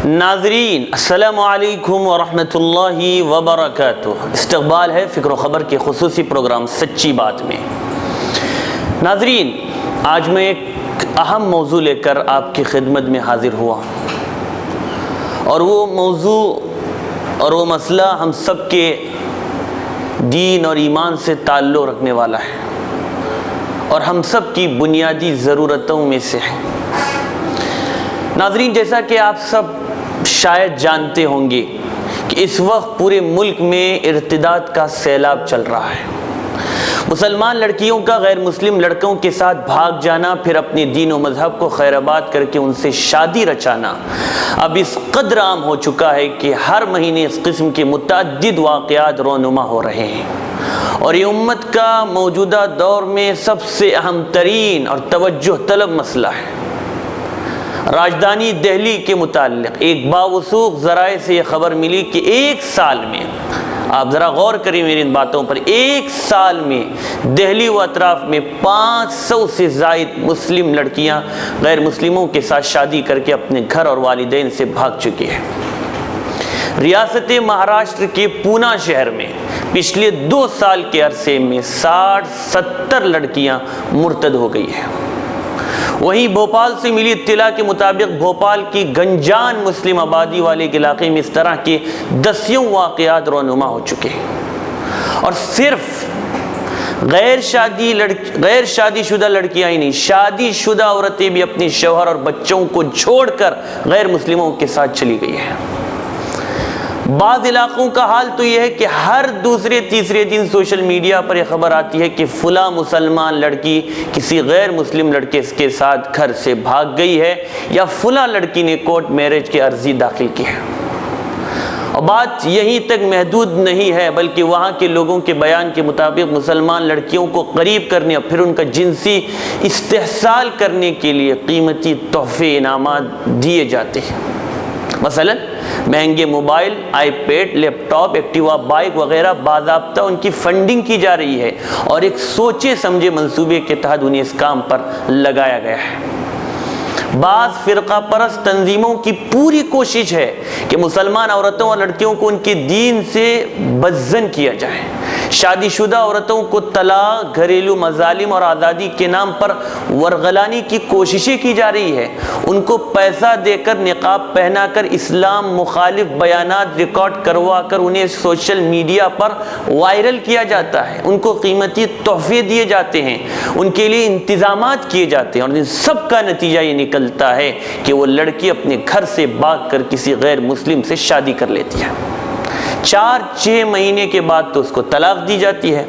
ناظرین السلام علیکم ورحمۃ اللہ وبرکاتہ۔ استقبال ہے فکر و خبر کے خصوصی پروگرام سچی بات میں۔ ناظرین، آج میں ایک اہم موضوع لے کر آپ کی خدمت میں حاضر ہوا، اور وہ موضوع اور وہ مسئلہ ہم سب کے دین اور ایمان سے تعلق رکھنے والا ہے، اور ہم سب کی بنیادی ضرورتوں میں سے ہے۔ ناظرین، جیسا کہ آپ سب شاید جانتے ہوں گے کہ اس وقت پورے ملک میں ارتداد کا سیلاب چل رہا ہے۔ مسلمان لڑکیوں کا غیر مسلم لڑکوں کے ساتھ بھاگ جانا، پھر اپنے دین و مذہب کو خیرآباد کر کے ان سے شادی رچانا اب اس قدر عام ہو چکا ہے کہ ہر مہینے اس قسم کے متعدد واقعات رونما ہو رہے ہیں، اور یہ امت کا موجودہ دور میں سب سے اہم ترین اور توجہ طلب مسئلہ ہے۔ راجدھانی دہلی کے متعلق ایک باوثوق ذرائع سے یہ خبر ملی کہ ایک سال میں، آپ ذرا غور کریں میری ان باتوں پر، ایک سال میں دہلی و اطراف میں 500 سے زائد مسلم لڑکیاں غیر مسلموں کے ساتھ شادی کر کے اپنے گھر اور والدین سے بھاگ چکی ہیں۔ ریاست مہاراشٹر کے پونا شہر میں پچھلے 2 سال کے عرصے میں 60-70 لڑکیاں مرتد ہو گئی ہیں۔ وہیں بھوپال سے ملی اطلاع کے مطابق بھوپال کی گنجان مسلم آبادی والے علاقے میں اس طرح کے دسیوں واقعات رونما ہو چکے ہیں، اور صرف غیر شادی شدہ لڑکیاں ہی نہیں، شادی شدہ عورتیں بھی اپنے شوہر اور بچوں کو چھوڑ کر غیر مسلموں کے ساتھ چلی گئی ہیں۔ بعض علاقوں کا حال تو یہ ہے کہ ہر دوسرے تیسرے دن سوشل میڈیا پر یہ خبر آتی ہے کہ فلاں مسلمان لڑکی کسی غیر مسلم لڑکے کے ساتھ گھر سے بھاگ گئی ہے، یا فلاں لڑکی نے کورٹ میرج کی عرضی داخل کی ہے۔ اور بات یہیں تک محدود نہیں ہے، بلکہ وہاں کے لوگوں کے بیان کے مطابق مسلمان لڑکیوں کو قریب کرنے اور پھر ان کا جنسی استحصال کرنے کے لیے قیمتی تحفے انعامات دیے جاتے ہیں۔ مثلا مہنگے mobile, iPad, laptop, Activa bike وغیرہ باضابطہ ان کی فنڈنگ کی جا رہی ہے، اور ایک سوچے سمجھے منصوبے کے تحت انہیں اس کام پر لگایا گیا ہے۔ بعض فرقہ پرست تنظیموں کی پوری کوشش ہے کہ مسلمان عورتوں اور لڑکیوں کو ان کے دین سے بدظن کیا جائے۔ شادی شدہ عورتوں کو طلاق، گھریلو مظالم اور آزادی کے نام پر ورغلانے کی کوششیں کی جا رہی ہے۔ ان کو پیسہ دے کر، نقاب پہنا کر اسلام مخالف بیانات ریکارڈ کروا کر انہیں سوشل میڈیا پر وائرل کیا جاتا ہے۔ ان کو قیمتی تحفے دیے جاتے ہیں، ان کے لیے انتظامات کیے جاتے ہیں، اور ان سب کا نتیجہ یہ نکلتا ہے کہ وہ لڑکی اپنے گھر سے بھاگ کر کسی غیر مسلم سے شادی کر لیتی ہے۔ 4-6 مہینے کے بعد تو اس کو طلاق دی جاتی ہے۔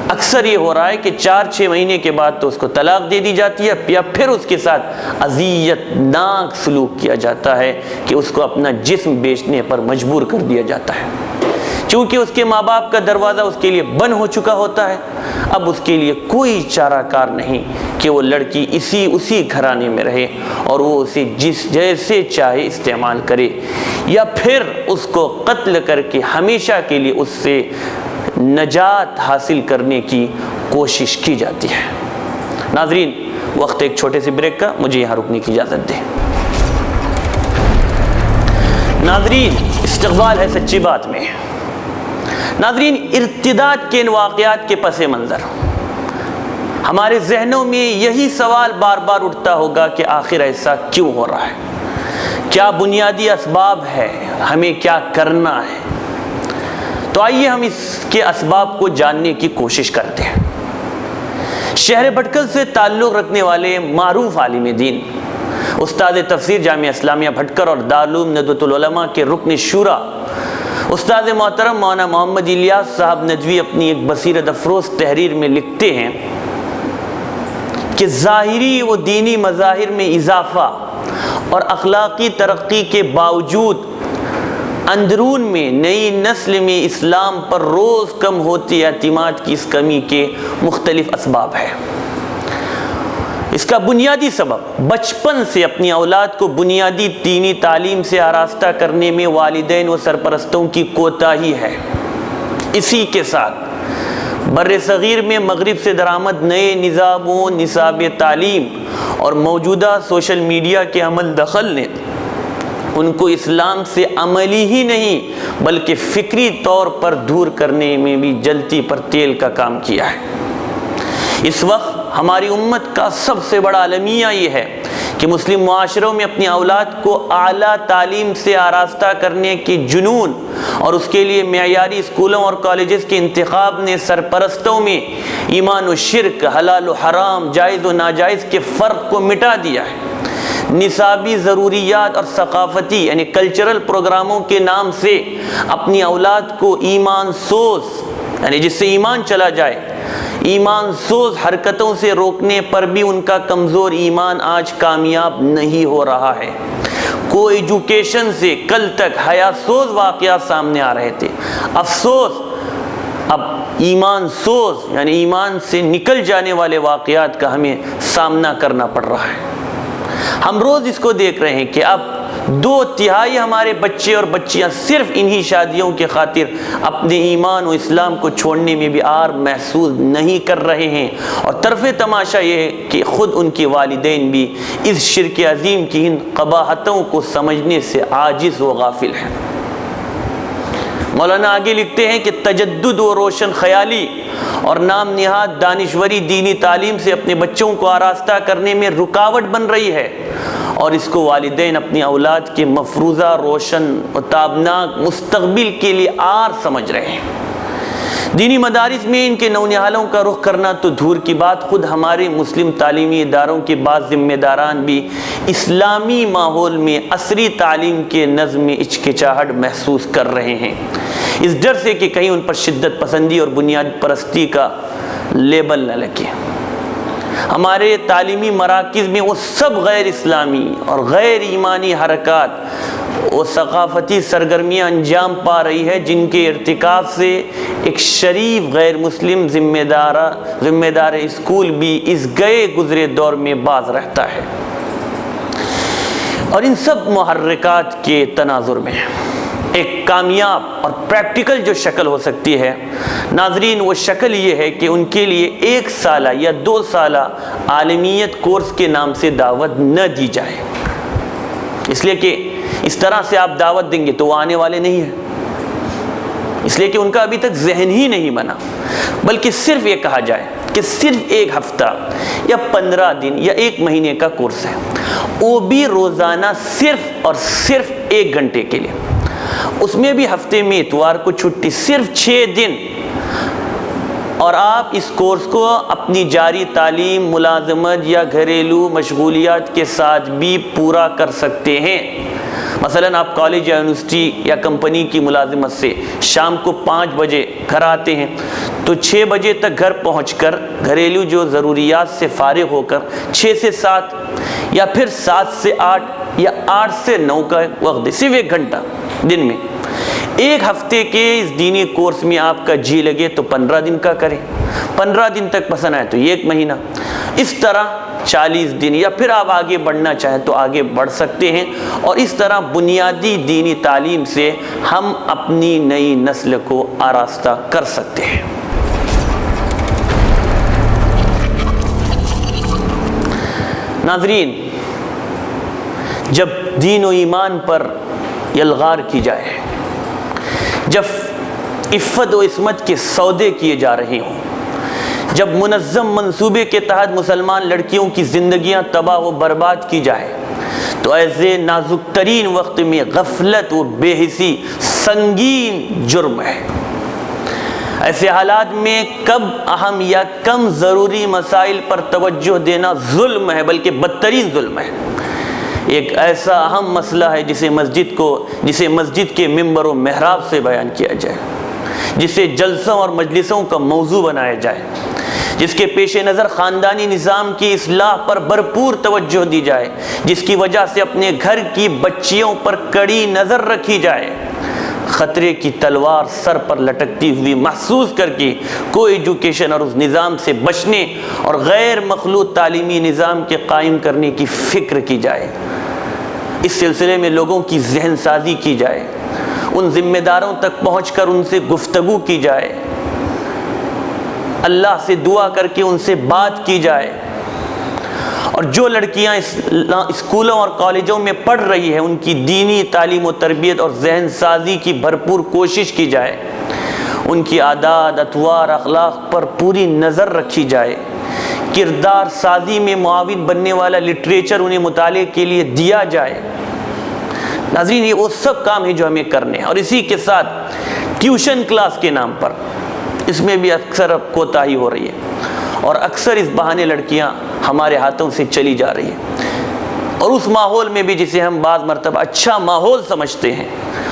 اکثر یہ ہو رہا ہے کہ 4-6 مہینے کے بعد تو اس کو طلاق دے دی جاتی ہے، یا پھر اس کے ساتھ اذیت ناک سلوک کیا جاتا ہے کہ اس کو اپنا جسم بیچنے پر مجبور کر دیا جاتا ہے۔ چونکہ اس کے ماں باپ کا دروازہ اس کے لیے بند ہو چکا ہوتا ہے، اب اس کے لیے کوئی چارہ کار نہیں کہ وہ لڑکی اسی گھرانے میں رہے اور وہ اسے جیسے چاہے استعمال کرے، یا پھر اس کو قتل کر کے ہمیشہ کے لیے اس سے نجات حاصل کرنے کی کوشش کی جاتی ہے۔ ناظرین، وقت ایک چھوٹے سے بریک کا، مجھے یہاں رکنے کی اجازت دیں۔ ناظرین، استقبال ہے سچی بات میں۔ ناظرین، ارتداد کے ان واقعات کے پس منظر ہمارے ذہنوں میں یہی سوال بار بار اٹھتا ہوگا کہ آخر ایسا کیوں ہو رہا ہے؟ کیا بنیادی اسباب ہے؟ ہمیں کیا کرنا ہے؟ تو آئیے ہم اس کے اسباب کو جاننے کی کوشش کرتے ہیں۔ شہر بھٹکل سے تعلق رکھنے والے معروف عالم دین استاد تفسیر جامعہ اسلامیہ بھٹکل اور دارالعلوم ندوۃ العلماء کے رکن شورا استاد محترم مولانا محمد الیاس صاحب ندوی اپنی ایک بصیرت افروز تحریر میں لکھتے ہیں کہ ظاہری و دینی مظاہر میں اضافہ اور اخلاقی ترقی کے باوجود اندرون میں نئی نسل میں اسلام پر روز کم ہوتی اعتماد کی اس کمی کے مختلف اسباب ہیں۔ اس کا بنیادی سبب بچپن سے اپنی اولاد کو بنیادی دینی تعلیم سے آراستہ کرنے میں والدین و سرپرستوں کی کوتاہی ہے۔ اسی کے ساتھ بر صغیر میں مغرب سے درآمد نئے نظاموں، نصاب تعلیم اور موجودہ سوشل میڈیا کے عمل دخل نے ان کو اسلام سے عملی ہی نہیں بلکہ فکری طور پر دور کرنے میں بھی جلتی پر تیل کا کام کیا ہے۔ اس وقت ہماری امت کا سب سے بڑا المیہ یہ ہے کہ مسلم معاشروں میں اپنی اولاد کو اعلیٰ تعلیم سے آراستہ کرنے کی جنون اور اس کے لیے معیاری اسکولوں اور کالجز کے انتخاب نے سرپرستوں میں ایمان و شرک، حلال و حرام، جائز و ناجائز کے فرق کو مٹا دیا ہے۔ نصابی ضروریات اور ثقافتی یعنی کلچرل پروگراموں کے نام سے اپنی اولاد کو ایمان سوز یعنی جس سے ایمان چلا جائے، ایمان سوز حرکتوں سے روکنے پر بھی ان کا کمزور ایمان آج کامیاب نہیں ہو رہا ہے۔ کو ایجوکیشن سے کل تک حیا سوز واقعات سامنے آ رہے تھے، افسوس اب ایمان سوز یعنی ایمان سے نکل جانے والے واقعات کا ہمیں سامنا کرنا پڑ رہا ہے۔ ہم روز اس کو دیکھ رہے ہیں کہ اب 2/3 ہمارے بچے اور بچیاں صرف انہی شادیوں کے خاطر اپنے ایمان و اسلام کو چھوڑنے میں بھی عار محسوس نہیں کر رہے ہیں، اور طرف تماشا یہ ہے کہ خود ان کے والدین بھی اس شرک عظیم کی ان قباحتوں کو سمجھنے سے عاجز و غافل ہیں۔ مولانا آگے لکھتے ہیں کہ تجدد و روشن خیالی اور نام نہاد دانشوری دینی تعلیم سے اپنے بچوں کو آراستہ کرنے میں رکاوٹ بن رہی ہے، اور اس کو والدین اپنی اولاد کے مفروضہ روشن و تابناک مستقبل کے لیے عار سمجھ رہے ہیں۔ دینی مدارس میں ان کے نونہالوں کا رخ کرنا تو دور کی بات، خود ہمارے مسلم تعلیمی اداروں کے بعض ذمہ داران بھی اسلامی ماحول میں عصری تعلیم کے نظم میں ہچکچاہٹ محسوس کر رہے ہیں، اس ڈر سے کہ کہیں ان پر شدت پسندی اور بنیاد پرستی کا لیبل نہ لگے۔ ہمارے تعلیمی مراکز میں وہ سب غیر اسلامی اور غیر ایمانی حرکات وہ ثقافتی سرگرمیاں انجام پا رہی ہے جن کے ارتکاب سے ایک شریف غیر مسلم ذمہ دار اسکول بھی اس گئے گزرے دور میں باز رہتا ہے۔ اور ان سب محرکات کے تناظر میں ایک کامیاب اور پریکٹیکل جو شکل ہو سکتی ہے ناظرین، وہ شکل یہ ہے کہ ان کے لیے 1 سالہ یا 2 سالہ عالمیت کورس کے نام سے دعوت نہ دی جائے، اس لیے کہ اس طرح سے آپ دعوت دیں گے تو وہ آنے والے نہیں ہیں، اس لیے کہ ان کا ابھی تک ذہن ہی نہیں بنا، بلکہ صرف یہ کہا جائے کہ صرف 1 ہفتہ یا 15 دن یا 1 مہینے کا کورس ہے، وہ بھی روزانہ صرف اور صرف 1 گھنٹے کے لیے، اس میں بھی ہفتے میں اتوار کو چھٹی، صرف 6 دن، اور آپ اس کورس کو اپنی جاری تعلیم، ملازمت یا گھریلو مشغولیات کے ساتھ بھی پورا کر سکتے ہیں۔ مثلاً آپ کالج یا یونیورسٹی یا کمپنی کی ملازمت سے شام کو 5 بجے گھر آتے ہیں تو 6 بجے تک گھر پہنچ کر گھریلو جو ضروریات سے فارغ ہو کر 6 سے 7 یا پھر 7 سے 8 یا 8 سے 9 کا وقت دے، صرف 1 گھنٹہ دن میں۔ 1 ہفتے کے اس دینی کورس میں آپ کا جی لگے تو 15 دن کا کریں، 15 دن تک پسند آئے تو 1 مہینہ، اس طرح 40 دن، یا پھر آپ آگے بڑھنا چاہیں تو آگے بڑھ سکتے ہیں، اور اس طرح بنیادی دینی تعلیم سے ہم اپنی نئی نسل کو آراستہ کر سکتے ہیں۔ ناظرین، جب دین و ایمان پر یلغار کی جائے، جب عفت و عصمت کے سودے کیے جا رہے ہوں، جب منظم منصوبے کے تحت مسلمان لڑکیوں کی زندگیاں تباہ و برباد کی جائے، تو ایسے نازک ترین وقت میں غفلت و بے حسی سنگین جرم ہے۔ ایسے حالات میں کم اہم یا کم ضروری مسائل پر توجہ دینا ظلم ہے، بلکہ بدترین ظلم ہے۔ ایک ایسا اہم مسئلہ ہے جسے مسجد کے ممبر و محراب سے بیان کیا جائے، جسے جلسوں اور مجلسوں کا موضوع بنایا جائے، جس کے پیش نظر خاندانی نظام کی اصلاح پر بھرپور توجہ دی جائے، جس کی وجہ سے اپنے گھر کی بچیوں پر کڑی نظر رکھی جائے۔ خطرے کی تلوار سر پر لٹکتی ہوئی محسوس کر کے کو ایجوکیشن اور اس نظام سے بچنے اور غیر مخلوط تعلیمی نظام کے قائم کرنے کی فکر کی جائے۔ اس سلسلے میں لوگوں کی ذہن سازی کی جائے، ان ذمہ داروں تک پہنچ کر ان سے گفتگو کی جائے، اللہ سے دعا کر کے ان سے بات کی جائے، اور جو لڑکیاں اسکولوں اور کالجوں میں پڑھ رہی ہیں ان کی دینی تعلیم و تربیت اور ذہن سازی کی بھرپور کوشش کی جائے، ان کی عادات، اطوار، اخلاق پر پوری نظر رکھی جائے، کردار سازی میں معاون بننے والا لٹریچر انہیں مطالعے کے لیے دیا جائے۔ ناظرین، یہ وہ سب کام ہیں جو ہمیں کرنے ہیں۔ اور اسی کے ساتھ ٹیوشن کلاس کے نام پر اس میں بھی اکثر اب کوتاہی ہو رہی ہے، اور اکثر اس بہانے لڑکیاں ہمارے ہاتھوں سے چلی جا رہی ہیں، اور اس ماحول میں بھی جسے ہم بعض مرتبہ اچھا ماحول سمجھتے ہیں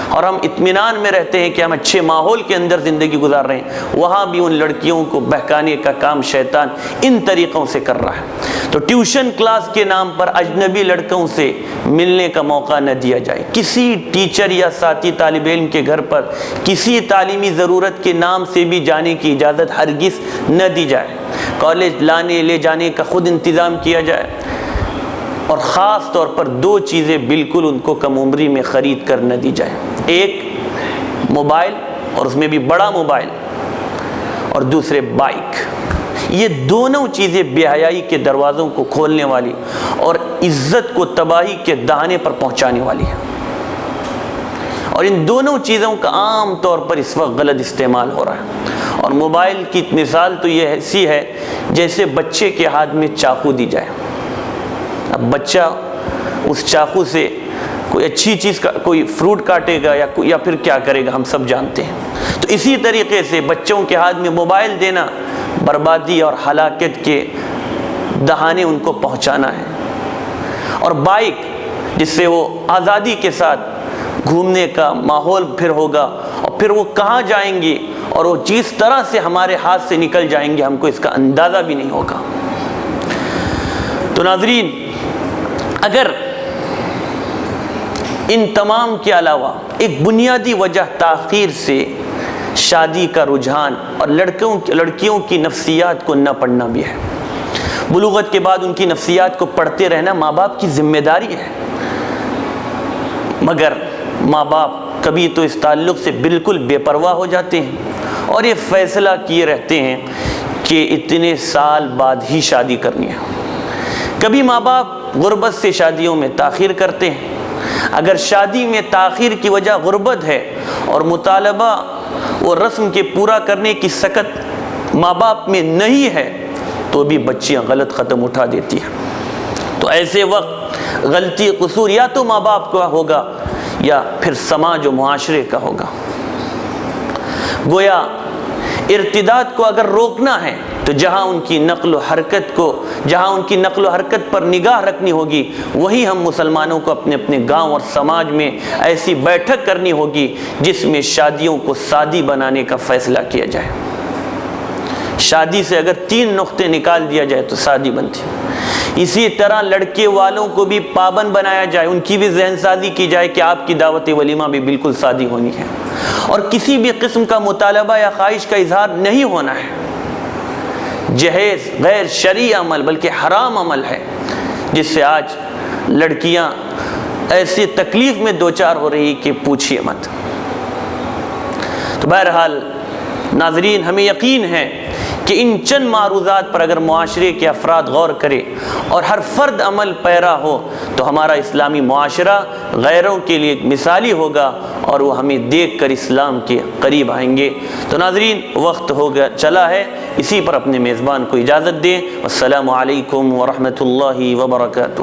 اور ہم اطمینان میں رہتے ہیں کہ ہم اچھے ماحول کے اندر زندگی گزار رہے ہیں، وہاں بھی ان لڑکیوں کو بہکانے کا کام شیطان ان طریقوں سے کر رہا ہے۔ تو ٹیوشن کلاس کے نام پر اجنبی لڑکوں سے ملنے کا موقع نہ دیا جائے۔ کسی ٹیچر یا ساتھی طالب علم کے گھر پر کسی تعلیمی ضرورت کے نام سے بھی جانے کی اجازت ہرگز نہ دی جائے۔ کالج لانے لے جانے کا خود انتظام کیا جائے، اور خاص طور پر دو چیزیں بالکل ان کو کم عمری میں خرید کر نہ دی جائے، ایک موبائل، اور اس میں بھی بڑا موبائل، اور دوسرے بائک۔ یہ دونوں چیزیں بے حیائی کے دروازوں کو کھولنے والی اور عزت کو تباہی کے دہانے پر پہنچانے والی ہے، اور ان دونوں چیزوں کا عام طور پر اس وقت غلط استعمال ہو رہا ہے۔ اور موبائل کی مثال تو یہ ایسی ہے جیسے بچے کے ہاتھ میں چاقو دی جائے، اب بچہ اس چاقو سے کوئی اچھی چیز کا کوئی فروٹ کاٹے گا یا پھر کیا کرے گا، ہم سب جانتے ہیں۔ تو اسی طریقے سے بچوں کے ہاتھ میں موبائل دینا بربادی اور ہلاکت کے دہانے ان کو پہنچانا ہے، اور بائک جس سے وہ آزادی کے ساتھ گھومنے کا ماحول پھر ہوگا، اور پھر وہ کہاں جائیں گے اور وہ جس طرح سے ہمارے ہاتھ سے نکل جائیں گے ہم کو اس کا اندازہ بھی نہیں ہوگا۔ تو ناظرین، اگر ان تمام کے علاوہ ایک بنیادی وجہ تاخیر سے شادی کا رجحان اور لڑکیوں کی نفسیات کو نہ پڑھنا بھی ہے۔ بلوغت کے بعد ان کی نفسیات کو پڑھتے رہنا ماں باپ کی ذمہ داری ہے، مگر ماں باپ کبھی تو اس تعلق سے بالکل بے پرواہ ہو جاتے ہیں اور یہ فیصلہ کیے رہتے ہیں کہ اتنے سال بعد ہی شادی کرنی ہے۔ کبھی ماں باپ غربت سے شادیوں میں تاخیر کرتے ہیں۔ اگر شادی میں تاخیر کی وجہ غربت ہے اور مطالبہ وہ رسم کے پورا کرنے کی سکت ماں باپ میں نہیں ہے تو بھی بچیاں غلط قدم اٹھا دیتی ہیں۔ تو ایسے وقت غلطی قصور یا تو ماں باپ کا ہوگا یا پھر سماج و معاشرے کا ہوگا۔ گویا ارتداد کو اگر روکنا ہے تو جہاں ان کی نقل و حرکت پر نگاہ رکھنی ہوگی، وہی ہم مسلمانوں کو اپنے اپنے گاؤں اور سماج میں ایسی بیٹھک کرنی ہوگی جس میں شادیوں کو سادی بنانے کا فیصلہ کیا جائے۔ شادی سے اگر 3 نقطے نکال دیا جائے تو شادی بنتی۔ اسی طرح لڑکے والوں کو بھی پابند بنایا جائے، ان کی بھی ذہن سازی کی جائے کہ آپ کی دعوت ولیمہ بھی بالکل شادی ہونی ہے، اور کسی بھی قسم کا مطالبہ یا خواہش کا اظہار نہیں ہونا ہے۔ جہیز غیر شرعی عمل بلکہ حرام عمل ہے، جس سے آج لڑکیاں ایسی تکلیف میں دوچار ہو رہی کہ پوچھیے مت۔ تو بہرحال ناظرین، ہمیں یقین ہے کہ ان چند معروضات پر اگر معاشرے کے افراد غور کرے اور ہر فرد عمل پیرا ہو تو ہمارا اسلامی معاشرہ غیروں کے لیے ایک مثالی ہوگا اور وہ ہمیں دیکھ کر اسلام کے قریب آئیں گے۔ تو ناظرین، وقت ہو گیا چلا ہے، اسی پر اپنے میزبان کو اجازت دیں۔ السلام علیکم ورحمۃ اللہ وبرکاتہ۔